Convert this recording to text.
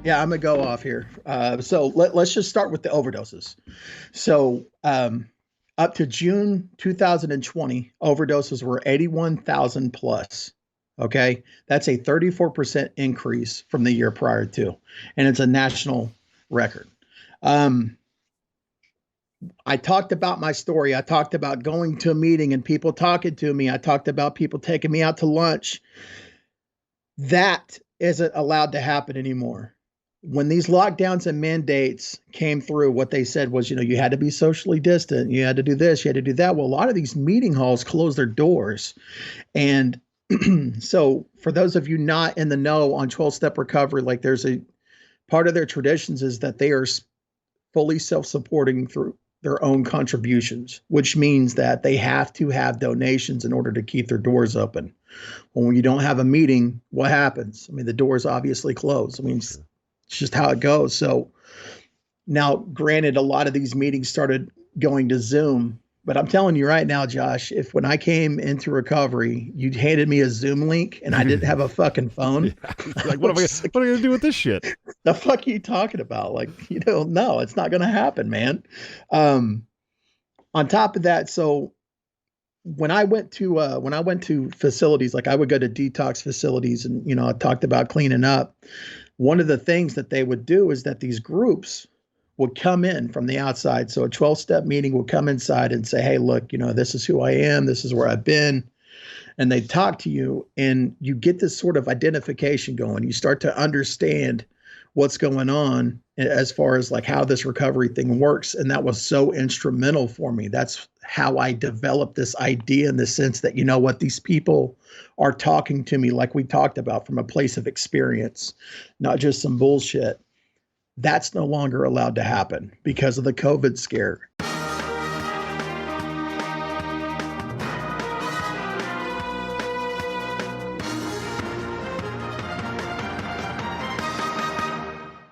Yeah, I'm gonna go off here. So let's just start with the overdoses. So up to June 2020, overdoses were 81,000 plus. Okay, that's a 34% increase from the year prior to, and it's a national record. Um, I talked about my story. I talked about going to a meeting and people talking to me. I talked about people taking me out to lunch. That isn't allowed to happen anymore. When these lockdowns and mandates came through, what they said was, you had to be socially distant. You had to do this, you had to do that. Well, a lot of these meeting halls closed their doors. And so for those of you not in the know on 12-step recovery, like there's a part of their traditions is that they are fully self-supporting through their own contributions, which means that they have to have donations in order to keep their doors open. Well, when you don't have a meeting, what happens? I mean, the doors obviously close. I mean, it's just how it goes. So now, granted, a lot of these meetings started going to Zoom, but I'm telling you right now, Josh, if when I came into recovery, you handed me a Zoom link and I didn't have a fucking phone, like, what am I going to do with this shit? The fuck are you talking about? Like, no, it's not going to happen, man. On top of that, so when I went to facilities, like I would go to detox facilities and, I talked about cleaning up. One of the things that they would do is that these groups would come in from the outside. So a 12-step meeting would come inside and say, hey, look, this is who I am. This is where I've been. And they talk to you and you get this sort of identification going. You start to understand what's going on as far as like how this recovery thing works. And that was so instrumental for me. That's how I developed this idea in the sense that, these people are talking to me like we talked about from a place of experience, not just some bullshit. That's no longer allowed to happen because of the COVID scare.